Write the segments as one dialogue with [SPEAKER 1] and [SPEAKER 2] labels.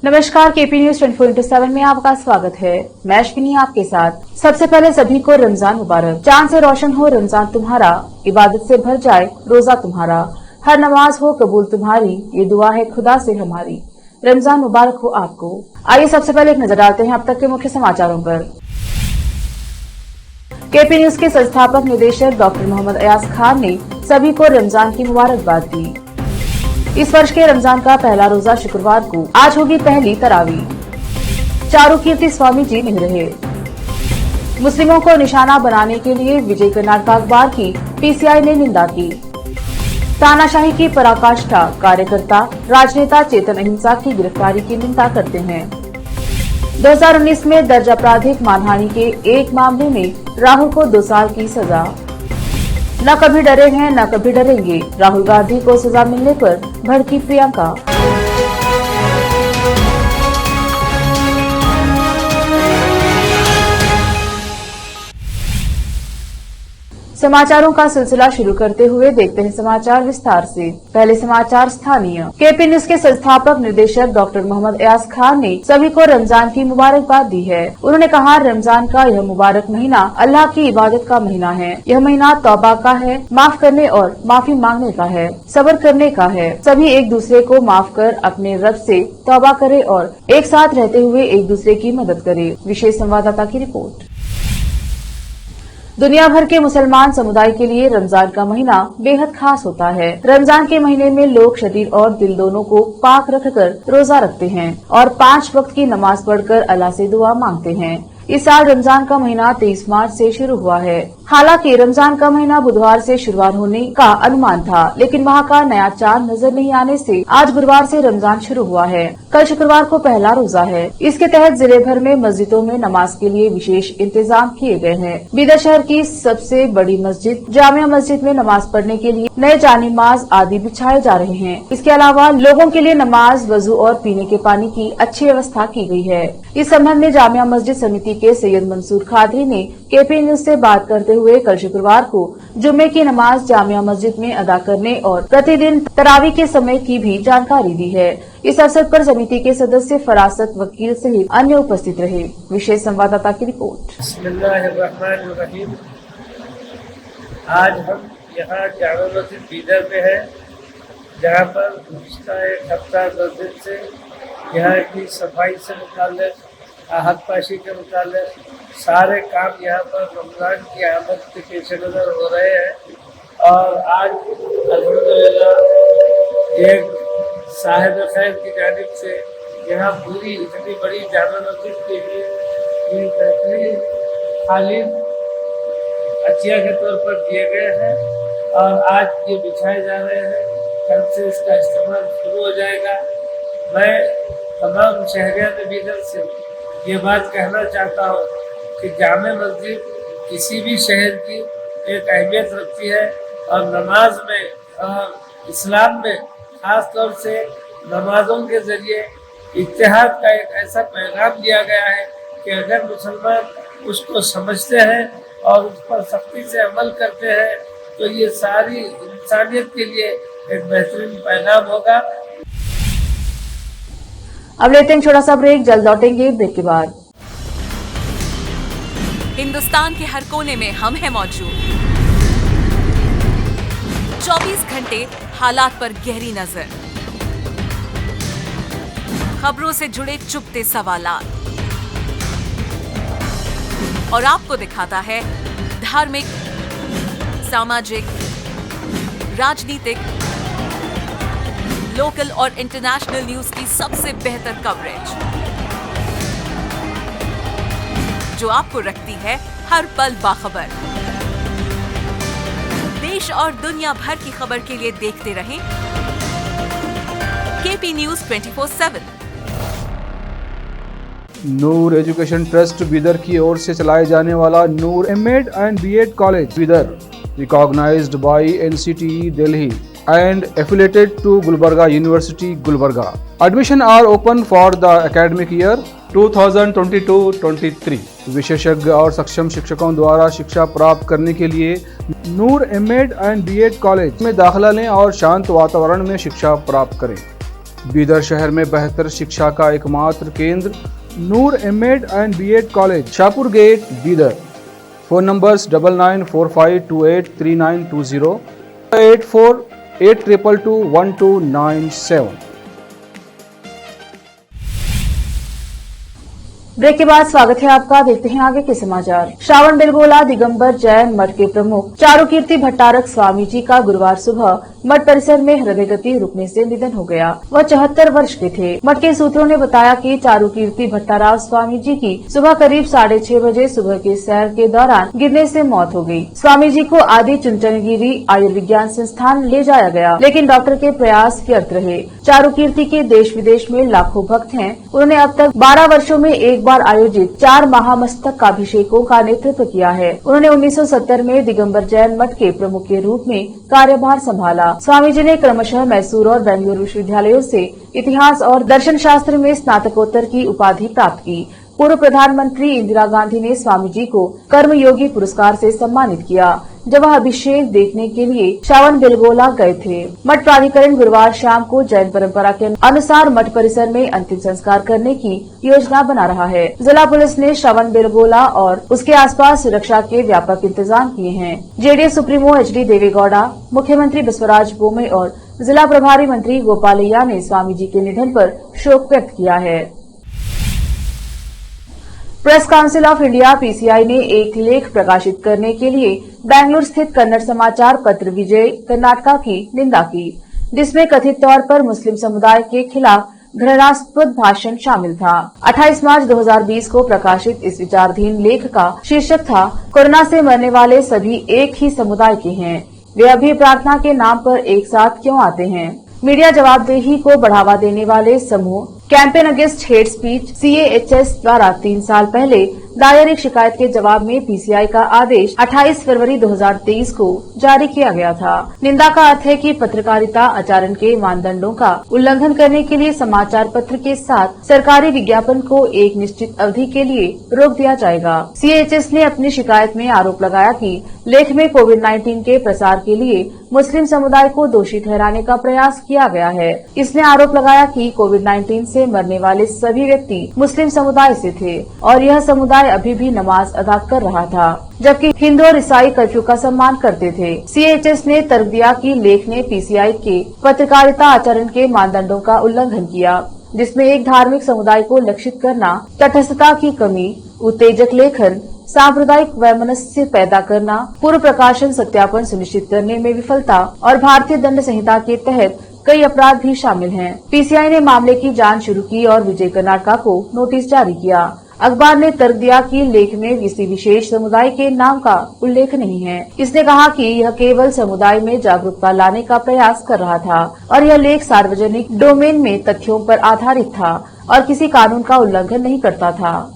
[SPEAKER 1] नमस्कार, KP news 24/7 में आपका स्वागत है। मैं अश्विनी आपके साथ। सबसे पहले सभी को रमजान मुबारक। चांद से रोशन हो रमजान तुम्हारा, इबादत से भर जाए रोजा तुम्हारा, हर नमाज हो कबूल तुम्हारी, ये दुआ है खुदा से हमारी। रमजान मुबारक हो आपको। आइए सबसे पहले एक नजर डालते हैं अब तक के मुख्य समाचारों पर। केपी न्यूज के संस्थापक निदेशक डॉक्टर मोहम्मद अयाज खान ने सभी को रमजान की मुबारकबाद दी। इस वर्ष के रमजान का पहला रोजा शुक्रवार को। आज होगी पहली तरावी। चारुकीर्ति स्वामी जी नहीं रहे। मुस्लिमों को निशाना बनाने के लिए विजय कर्नाटक अखबार की पीसीआई ने निंदा की। तानाशाही की पराकाष्ठा, कार्यकर्ता राजनेता चेतन अहिंसा की गिरफ्तारी की निंदा करते हैं। 2019 में दर्ज आपराधिक मानहानि के एक मामले में राहुल को 2 साल की सजा। न कभी डरे हैं न कभी डरेंगे, राहुल गांधी को सजा मिलने पर भड़की प्रियंका। समाचारों का सिलसिला शुरू करते हुए देखते हैं समाचार विस्तार से। पहले समाचार स्थानीय। केपी न्यूज के संस्थापक निर्देशक डॉक्टर मोहम्मद अयाज खान ने सभी को रमजान की मुबारकबाद दी है। उन्होंने कहा, रमजान का यह मुबारक महीना अल्लाह की इबादत का महीना है। यह महीना तौबा का है, माफ करने और माफी मांगने का है, सब्र करने का है। सभी एक दूसरे को माफ कर अपने रब से तौबा करे और एक साथ रहते हुए एक दूसरे की मदद करे। विशेष संवाददाता की रिपोर्ट। दुनिया भर के मुसलमान समुदाय के लिए रमजान का महीना बेहद खास होता है। रमजान के महीने में लोग शरीर और दिल दोनों को पाक रखकर रोजा रखते हैं और 5 वक्त की नमाज पढ़कर अल्लाह से दुआ मांगते हैं। इस साल रमजान का महीना 23 मार्च से शुरू हुआ है। हालांकि रमजान का महीना बुधवार से शुरुआत होने का अनुमान था, लेकिन वहां का नया चांद नजर नहीं आने से आज गुरुवार से रमजान शुरू हुआ है। कल शुक्रवार को पहला रोजा है। इसके तहत जिले भर में मस्जिदों में नमाज के लिए विशेष इंतजाम किए गए हैं। बीदर शहर की सबसे बड़ी मस्जिद जामिया मस्जिद में नमाज पढ़ने के लिए नए जानिमाज आदि बिछाए जा रहे हैं। इसके अलावा लोगों के लिए नमाज, वजू और पीने के पानी की अच्छी व्यवस्था की गई है। इस संबंध में जामिया मस्जिद समिति के सैयद मंसूर खादरी ने केपी न्यूज से बात करते हुए कल शुक्रवार को जुम्मे की नमाज जामिया मस्जिद में अदा करने और प्रतिदिन तरावी के समय की भी जानकारी दी है। इस अवसर पर समिति के सदस्य फरासत वकील सहित अन्य उपस्थित रहे। विशेष संवाददाता की रिपोर्ट।
[SPEAKER 2] बिस्मिल्लाहिर्रहमानिर्रहीम। आज हम यहाँ जामा मस्जिद बीदर में है, जहाँ पर पिछला 1 हफ्ता 10 दिन से यहाँ की सफाई से मुताल्लिक़, आहत पाशी के मुताल्लिक़ सारे काम यहाँ पर रमज़ान की आमद के पेश नज़र हो रहे हैं। और आज अल्हम्दुलिल्लाह एक साहिब खैर की जानिब से यहाँ पूरी इतनी बड़ी जामा मस्जिद के लिए ये बेहतरीन खालिद अचिया के तौर पर दिए गए हैं और आज ये बिछाए जा रहे हैं। कल से इसका इस्तेमाल शुरू हो जाएगा। मैं तमाम शहरियान बीदर से ये बात कहना चाहता हूँ कि जामे मस्जिद किसी भी शहर की एक अहमियत रखती है और नमाज में इस्लाम में ख़ास तौर से नमाजों के ज़रिए इत्तेहाद का एक ऐसा पैगाम दिया गया है कि अगर मुसलमान उसको समझते हैं और उस पर सख्ती से अमल करते हैं तो ये सारी इंसानियत के लिए एक बेहतरीन पैगाम होगा।
[SPEAKER 1] अब लेते हैं छोटा सा ब्रेक, जल्द लौटेंगे ब्रेक के बाद।
[SPEAKER 3] हिंदुस्तान के हर कोने में हम हैं मौजूद। 24 घंटे हालात पर गहरी नजर, खबरों से जुड़े चुपते सवालात और आपको दिखाता है धार्मिक, सामाजिक, राजनीतिक, लोकल और इंटरनेशनल न्यूज की सबसे बेहतर कवरेज जो आपको रखती है हर पल बाखबर। देश और दुनिया भर की खबर के लिए देखते रहें KP news 24/7।
[SPEAKER 4] Noor education trust Bidar की ओर से चलाए जाने वाला Noor MEd and BEd college Bidar, recognised by NCTE Delhi and affiliated to Gulbarga University, Gulbarga. Admission are open for the academic year 2022-23। विशेषज्ञ और सक्षम शिक्षकों द्वारा शिक्षा प्राप्त करने के लिए नूर एमएड एंड बीएड कॉलेज में दाखिला लें और शांत वातावरण में शिक्षा प्राप्त करें। बीदर शहर में बेहतर शिक्षा का एकमात्र केंद्र Noor MEd and BEd college, Shahpur gate, Bidar. Phone numbers 9945283920, 8482221297।
[SPEAKER 1] Break के बाद स्वागत है आपका। देखते हैं आगे के समाचार। श्रावण बेलगोला दिगंबर जैन मठ के प्रमुख चारुकीर्ति भट्टारक स्वामी जी का गुरुवार सुबह मठ परिसर में हृदय गति रुकने से निधन हो गया। वह 74 वर्ष के थे। मठ के सूत्रों ने बताया कि चारुकीर्ति भट्टाराव स्वामी जी की सुबह करीब 6:30 बजे सुबह के सैर के दौरान गिरने से मौत हो गई। स्वामी जी को आदि चुनचनगिरी आयुर्विज्ञान संस्थान ले जाया गया, लेकिन डॉक्टर के प्रयास व्यर्थ रहे। चारुकीर्ति के देश विदेश में लाखों भक्त हैं। उन्होंने अब तक 12 वर्षों में एक बार आयोजित 4 महामस्तकाभिषेकों का नेतृत्व किया है। उन्होंने 1970 में दिगंबर जैन मठ के प्रमुख के रूप में कार्यभार संभाला। स्वामी जी ने क्रमशः मैसूर और बेंगलुरु विश्वविद्यालयों से इतिहास और दर्शन शास्त्र में स्नातकोत्तर की उपाधि प्राप्त की। पूर्व प्रधानमंत्री इंदिरा गांधी ने स्वामी जी को कर्मयोगी पुरस्कार से सम्मानित किया जब वह अभिषेक देखने के लिए श्रावण बेलगोला गए थे। मठ प्राधिकरण गुरुवार शाम को जैन परंपरा के अनुसार मठ परिसर में अंतिम संस्कार करने की योजना बना रहा है। जिला पुलिस ने श्रावण बेलगोला और उसके आसपास सुरक्षा के व्यापक इंतजाम किए हैं। जेडीएस सुप्रीमो एचडी देवेगौड़ा, मुख्यमंत्री बसवराज बोम्मई और जिला प्रभारी मंत्री गोपालಯ್ಯ ने स्वामी जी के निधन पर शोक व्यक्त किया है। Press council of India PCI ने एक लेख प्रकाशित करने के लिए बेंगलुरु स्थित कन्नड़ समाचार पत्र विजय कर्नाटका की निंदा की, जिसमें कथित तौर पर मुस्लिम समुदाय के खिलाफ घृणास्पद भाषण शामिल था। 28 मार्च 2020 को प्रकाशित इस विचारधीन लेख का शीर्षक था, कोरोना से मरने वाले सभी एक ही समुदाय के हैं, वे अभी प्रार्थना के नाम पर एक साथ क्यों आते हैं। मीडिया जवाबदेही को बढ़ावा देने वाले समूह campaign against hate speech CAHS द्वारा 3 साल पहले दायर एक शिकायत के जवाब में पीसीआई का आदेश 28 फरवरी 2023 को जारी किया गया था। निंदा का अर्थ है कि पत्रकारिता आचरण के मानदंडों का उल्लंघन करने के लिए समाचार पत्र के साथ सरकारी विज्ञापन को एक निश्चित अवधि के लिए रोक दिया जाएगा। CAHS ने अपनी शिकायत में आरोप लगाया कि लेख में कोविड-19 के प्रसार के लिए मुस्लिम समुदाय को दोषी ठहराने का प्रयास किया गया है। इसने आरोप लगाया कि कोविड-19 से मरने वाले सभी व्यक्ति मुस्लिम समुदाय से थे और यह समुदाय अभी भी नमाज अदा कर रहा था, जबकि हिंदू और ईसाई कर्फ्यू का सम्मान करते थे। CAHS ने तर्क दिया कि लेख ने पीसीआई के पत्रकारिता आचरण के मानदंडों का उल्लंघन किया, जिसमें एक धार्मिक समुदाय को लक्षित करना, तटस्थता की कमी, उत्तेजक लेखन, सांप्रदायिक वैमनस्य पैदा करना, पूर्व प्रकाशन सत्यापन सुनिश्चित करने में विफलता और भारतीय दंड संहिता के तहत कई अपराध भी शामिल हैं। पीसीआई ने मामले की जांच शुरू की और विजय कर्नाटका को नोटिस जारी किया। अखबार ने तर्क दिया कि लेख में किसी विशेष समुदाय के नाम का उल्लेख नहीं है। इसने कहा कि यह केवल समुदाय में जागरूकता लाने का प्रयास कर रहा था और यह लेख सार्वजनिक डोमेन में तथ्यों पर आधारित था और किसी कानून का उल्लंघन नहीं करता था।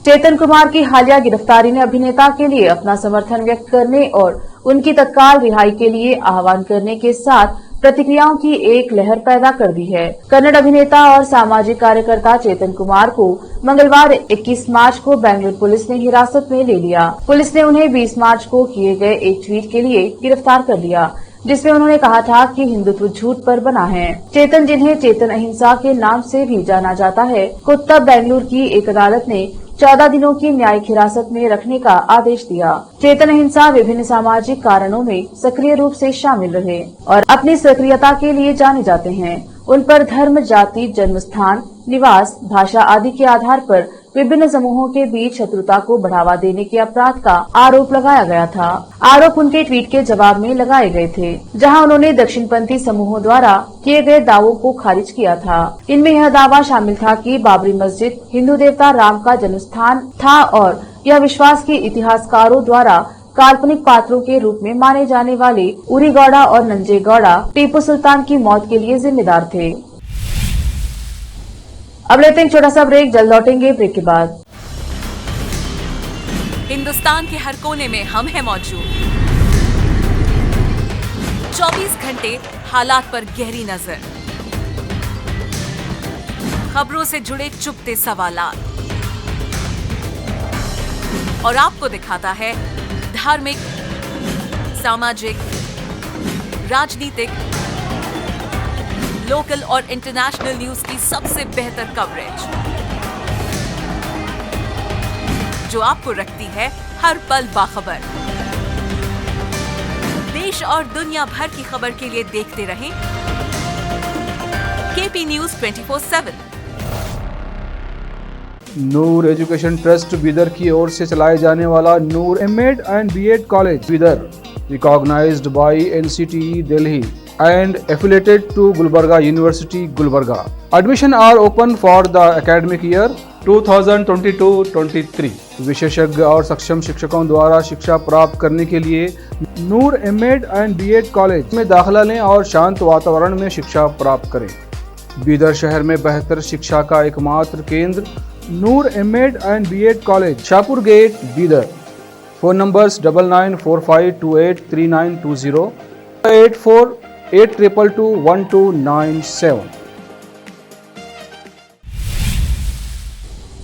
[SPEAKER 1] चेतन कुमार की हालिया गिरफ्तारी ने अभिनेता के लिए अपना समर्थन व्यक्त करने और उनकी तत्काल रिहाई के लिए आह्वान करने के साथ प्रतिक्रियाओं की एक लहर पैदा कर दी है। कन्नड़ अभिनेता और सामाजिक कार्यकर्ता चेतन कुमार को मंगलवार 21 मार्च को बेंगलुरु पुलिस ने हिरासत में ले लिया। पुलिस ने उन्हें 20 मार्च को किए गए एक ट्वीट के लिए गिरफ्तार कर लिया, जिसमें उन्होंने कहा था कि हिंदुत्व झूठ पर बना है। चेतन, जिन्हें चेतन अहिंसा के नाम से भी जाना जाता है, को तब बेंगलुरु की एक अदालत ने 14 दिनों की न्यायिक हिरासत में रखने का आदेश दिया। चेतन अहिंसा विभिन्न सामाजिक कारणों में सक्रिय रूप से शामिल रहे और अपनी सक्रियता के लिए जाने जाते हैं। उन पर धर्म, जाति, जन्म स्थान, निवास, भाषा आदि के आधार पर विभिन्न समूहों के बीच शत्रुता को बढ़ावा देने के अपराध का आरोप लगाया गया था। आरोप उनके ट्वीट के जवाब में लगाए गए थे, जहां उन्होंने दक्षिणपंथी समूहों द्वारा किए गए दावों को खारिज किया था। इनमें यह दावा शामिल था कि बाबरी मस्जिद हिंदू देवता राम का जन्म स्थान था और यह विश्वास के इतिहासकारों द्वारा काल्पनिक पात्रों के रूप में माने जाने वाले उरीगौड़ा और नंजेगौड़ा टीपू सुल्तान की मौत के लिए जिम्मेदार थे। अब लेते हैं छोटा सा ब्रेक, जल्द लौटेंगे ब्रेक के बाद।
[SPEAKER 3] हिंदुस्तान के हर कोने में हम हैं मौजूद। 24 घंटे हालात पर गहरी नजर, खबरों से जुड़े चुपते सवालात और आपको दिखाता है धार्मिक, सामाजिक, राजनीतिक, लोकल और इंटरनेशनल न्यूज की सबसे बेहतर कवरेज, जो आपको रखती है हर पल बाखबर। देश और दुनिया भर की खबर के लिए देखते रहें KP news 24/7।
[SPEAKER 4] Noor education trust Bidar की ओर से चलाए जाने वाला Noor MEd and BEd college Bidar, recognised by NCTE Delhi and affiliated to Gulbarga University, Gulbarga. Admission are open for the academic year 2022-23. विशेषज्ञ और सक्षम शिक्षकों द्वारा शिक्षा प्राप्त करने के लिए नूर एमएड एंड बीएड कॉलेज में दाखिला लें और शांत वातावरण में शिक्षा प्राप्त करें। बीदर शहर में बेहतर शिक्षा का एकमात्र केंद्र Noor MEd and BEd college, Shahpur gate, Bidar. Phone numbers 9945283920, 8482221297।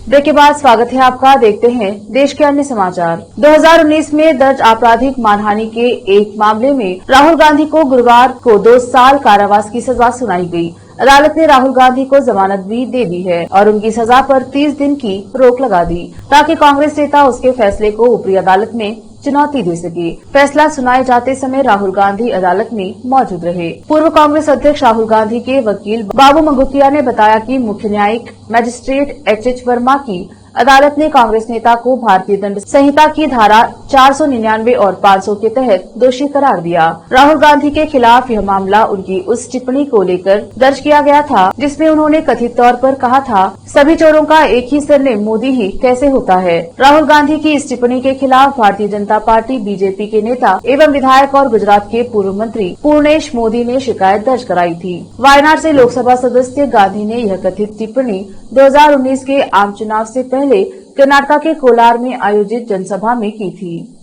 [SPEAKER 1] Break के बाद स्वागत है आपका। देखते हैं देश के अन्य समाचार। 2019 में दर्ज आपराधिक मानहानि के एक मामले में राहुल गांधी को गुरुवार को 2 साल कारावास की सजा सुनाई गई। अदालत ने राहुल गांधी को जमानत भी दे दी है और उनकी सजा पर 30 दिन की रोक लगा दी, ताकि कांग्रेस नेता उसके फैसले को ऊपरी अदालत में चुनौती दे सके। फैसला सुनाए जाते समय राहुल गांधी अदालत में मौजूद रहे। पूर्व कांग्रेस अध्यक्ष राहुल गांधी के वकील बाबू मंगुतिया ने बताया कि मुख्य न्यायिक मजिस्ट्रेट एच वर्मा की अदालत ने कांग्रेस नेता को भारतीय दंड संहिता की धारा 499 और 500 के तहत दोषी करार दिया। राहुल गांधी के खिलाफ यह मामला उनकी उस टिप्पणी को लेकर दर्ज किया गया था जिसमें उन्होंने कथित तौर पर कहा था, सभी चोरों का एक ही सरनेम मोदी ही कैसे होता है। राहुल गांधी की इस टिप्पणी के खिलाफ भारतीय जनता पार्टी बीजेपी के नेता एवं विधायक और गुजरात के पूर्व मंत्री पूर्णेश मोदी ने शिकायत दर्ज कराई थी। वायनाड से लोकसभा सदस्य गांधी ने यह कथित टिप्पणी 2019 के आम चुनाव से पहले कर्नाटक के कोलार में आयोजित जनसभा में की थी।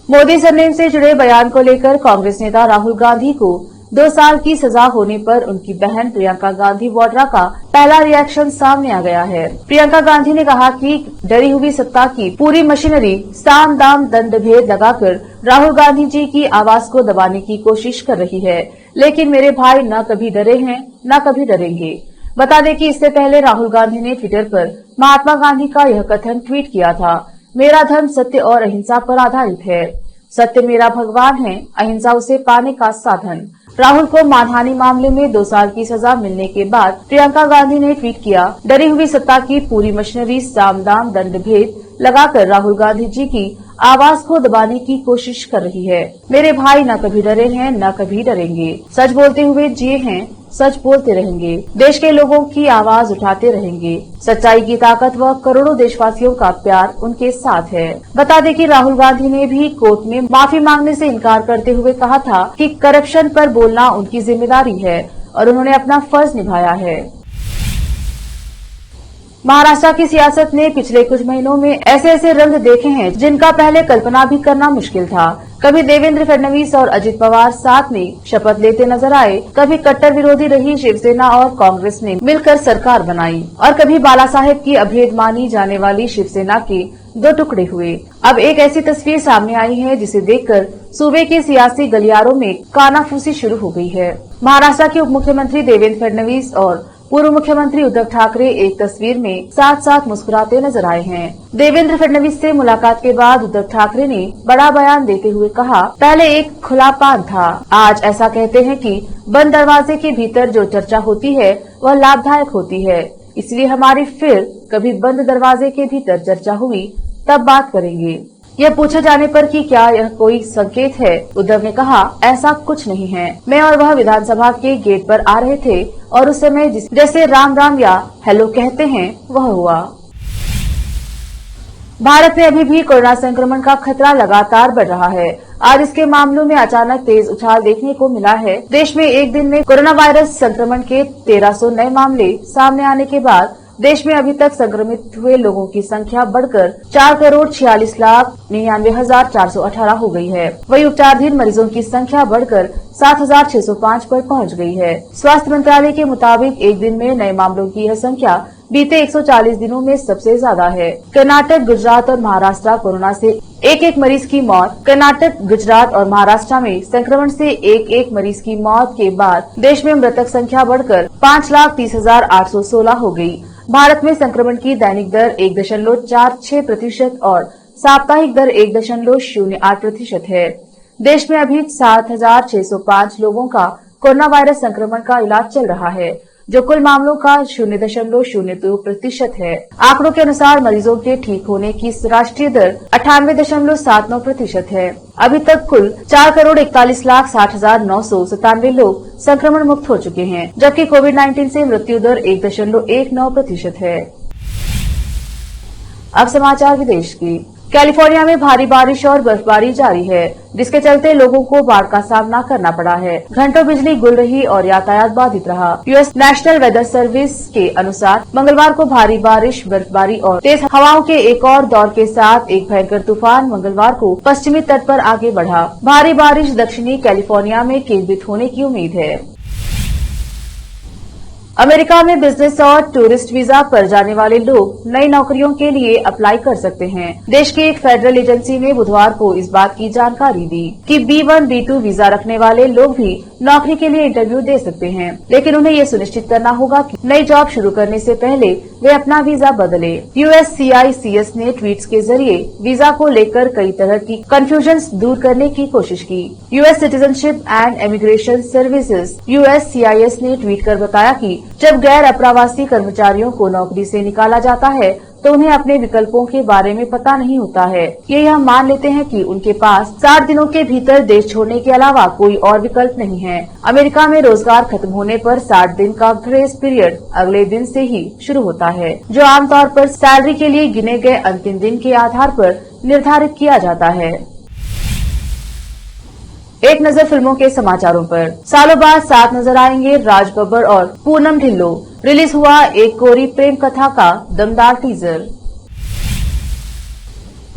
[SPEAKER 1] मोदी सरनेम से जुड़े बयान को लेकर कांग्रेस नेता राहुल गांधी को 2 साल की सजा होने पर उनकी बहन प्रियंका गांधी वाड्रा का पहला रिएक्शन सामने आ गया है। प्रियंका गांधी ने कहा कि डरी हुई सत्ता की पूरी मशीनरी साम दाम दंड भेद लगाकर राहुल गांधी जी की आवाज को दबाने की कोशिश कर रही है, लेकिन मेरे भाई न कभी डरे हैं न कभी डरेंगे। बता दें कि इससे पहले राहुल गांधी ने ट्विटर पर महात्मा गांधी का यह कथन ट्वीट किया था, मेरा धर्म सत्य और अहिंसा पर आधारित है, सत्य मेरा भगवान है, अहिंसा उसे पाने का साधन। राहुल को मानहानि मामले में 2 साल की सजा मिलने के बाद प्रियंका गांधी ने ट्वीट किया, डरी हुई सत्ता की पूरी मशीनरी साम दाम दंड भेद लगाकर राहुल गांधी जी की आवाज को दबाने की कोशिश कर रही है। मेरे भाई न कभी डरे हैं न कभी डरेंगे, सच बोलते हुए जिए हैं, सच बोलते रहेंगे, देश के लोगों की आवाज उठाते रहेंगे। सच्चाई की ताकत व करोड़ों देशवासियों का प्यार उनके साथ है। बता दें कि राहुल गांधी ने भी कोर्ट में माफी मांगने से इनकार करते हुए कहा था कि करप्शन पर बोलना उनकी जिम्मेदारी है और उन्होंने अपना फर्ज निभाया है। महाराष्ट्र की सियासत ने पिछले कुछ महीनों में ऐसे रंग देखे हैं जिनका पहले कल्पना भी करना मुश्किल था। कभी देवेंद्र फडणवीस और अजित पवार साथ में शपथ लेते नजर आए, कभी कट्टर विरोधी रही शिवसेना और कांग्रेस ने मिलकर सरकार बनाई और कभी बाला साहेब की अभेद मानी जाने वाली शिवसेना के 2 टुकड़े हुए। अब एक ऐसी तस्वीर सामने आई है जिसे देखकर सूबे के सियासी गलियारों में कानाफूसी शुरू हो गई है। महाराष्ट्र के उप मुख्यमंत्री देवेंद्र फडणवीस और पूर्व मुख्यमंत्री उद्धव ठाकरे एक तस्वीर में साथ साथ मुस्कुराते नजर आए हैं। देवेंद्र फडणवीस से मुलाकात के बाद उद्धव ठाकरे ने बड़ा बयान देते हुए कहा, पहले एक खुला पान था, आज ऐसा कहते हैं कि बंद दरवाजे के भीतर जो चर्चा होती है वह लाभदायक होती है, इसलिए हमारी फिर कभी बंद दरवाजे के भीतर चर्चा हुई तब बात करेंगे। यह पूछे जाने पर कि क्या यह कोई संकेत है, उद्धव ने कहा, ऐसा कुछ नहीं है। मैं और वह विधानसभा के गेट पर आ रहे थे और उस समय जैसे राम राम या हेलो कहते हैं वह हुआ। भारत में अभी भी कोरोना संक्रमण का खतरा लगातार बढ़ रहा है। आज इसके मामलों में अचानक तेज उछाल देखने को मिला है। देश में एक दिन में कोरोना वायरस संक्रमण के 1300 नए मामले सामने आने के बाद देश में अभी तक संक्रमित हुए लोगों की संख्या बढ़कर 4,46,99,418 हो गई है। वहीं उपचाराधीन मरीजों की संख्या बढ़कर 7,605 पर पहुंच गई है। स्वास्थ्य मंत्रालय के मुताबिक एक दिन में नए मामलों की यह संख्या बीते 140 दिनों में सबसे ज्यादा है। कर्नाटक, गुजरात और महाराष्ट्र कोरोना से एक मरीज की मौत। कर्नाटक, गुजरात और महाराष्ट्र में संक्रमण से एक मरीज की मौत के बाद देश में मृतक संख्या बढ़कर 5,30,816 हो गई। भारत में संक्रमण की दैनिक दर 1.46% और साप्ताहिक दर 1.08% है। देश में अभी 7,605 लोगों का कोरोना वायरस संक्रमण का इलाज चल रहा है, जो कुल मामलों का 0.02% है। आंकड़ों के अनुसार मरीजों के ठीक होने की राष्ट्रीय दर 98.79% है। अभी तक कुल 4,41,60,997 लोग संक्रमण मुक्त हो चुके हैं, जबकि कोविड-19 से मृत्यु दर 1.19% है। अब समाचार विदेश की। कैलिफोर्निया में भारी बारिश और बर्फबारी जारी है, जिसके चलते लोगों को बाढ़ का सामना करना पड़ा है। घंटों बिजली गुल रही और यातायात बाधित रहा। यूएस नेशनल वेदर सर्विस के अनुसार मंगलवार को भारी बारिश, बर्फबारी और तेज हवाओं के एक और दौर के साथ एक भयंकर तूफान मंगलवार को पश्चिमी तट पर आगे बढ़ा। भारी बारिश दक्षिणी कैलिफोर्निया में केंद्रित होने की उम्मीद है। अमेरिका में बिजनेस और टूरिस्ट वीजा पर जाने वाले लोग नई नौकरियों के लिए अप्लाई कर सकते हैं। देश की एक फेडरल एजेंसी ने बुधवार को इस बात की जानकारी दी कि B1, B2 वीजा रखने वाले लोग भी नौकरी के लिए इंटरव्यू दे सकते हैं, लेकिन उन्हें ये सुनिश्चित करना होगा कि नई जॉब शुरू करने से पहले वे अपना वीजा बदले। USCIS ने ट्वीट्स के जरिए वीजा को लेकर कई तरह की कंफ्यूजन दूर करने की कोशिश की। US citizenship and immigration services USCIS ने ट्वीट कर बताया कि जब गैर अप्रवासी कर्मचारियों को नौकरी से निकाला जाता है तो उन्हें अपने विकल्पों के बारे में पता नहीं होता है। ये यह मान लेते हैं कि उनके पास 60 दिनों के भीतर देश छोड़ने के अलावा कोई और विकल्प नहीं है। अमेरिका में रोजगार खत्म होने पर 60 दिन का ग्रेस पीरियड अगले दिन से ही शुरू होता है, जो आमतौर पर सैलरी के लिए गिने गए अंतिम दिन के आधार पर निर्धारित किया जाता है। एक नजर फिल्मों के समाचारों पर। सालों बाद साथ नजर आएंगे राज बब्बर और पूनम ढिल्लों। रिलीज हुआ एक कोरी प्रेम कथा का दमदार टीजर।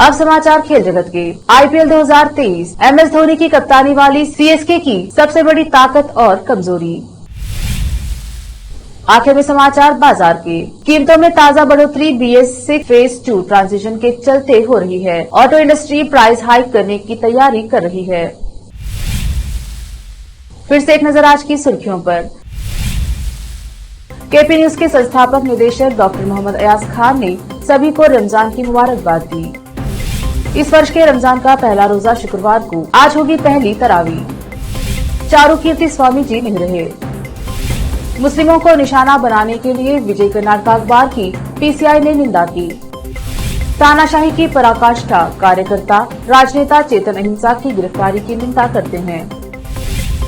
[SPEAKER 1] अब समाचार खेल जगत के। IPL 2023 MS धोनी की कप्तानी वाली CSK की सबसे बड़ी ताकत और कमजोरी। आखिर में समाचार बाजार के। कीमतों में ताजा बढ़ोतरी BS6 फेज 2 ट्रांजिशन के चलते हो रही है। ऑटो इंडस्ट्री प्राइस हाइक करने की तैयारी कर रही है। फिर से एक नजर आज की सुर्खियों पर। KP न्यूज के संस्थापक निदेशक डॉक्टर मोहम्मद अयाज खान ने सभी को रमजान की मुबारकबाद दी। इस वर्ष के रमजान का पहला रोजा शुक्रवार को। आज होगी पहली तरावी। चारुकीर्ति स्वामी जी नहीं रहे। मुस्लिमों को निशाना बनाने के लिए विजय कर्नाटक अखबार की PCI ने निंदा की। तानाशाही की पराकाष्ठा। कार्यकर्ता राजनेता चेतन अहिंसा की गिरफ्तारी की निंदा करते हैं।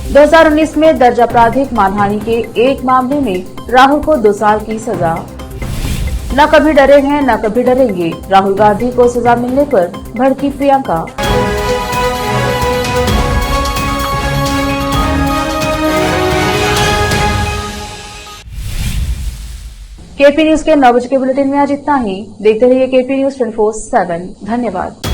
[SPEAKER 1] 2019 में दर्ज आपराधिक मानहानि के एक मामले में राहुल को 2 साल की सजा। न कभी डरे हैं न कभी डरेंगे। राहुल गांधी को सजा मिलने पर भड़की प्रियंका। KP न्यूज के 9 बजे के बुलेटिन में आज इतना ही। देखते रहिए KP न्यूज 24/7। धन्यवाद।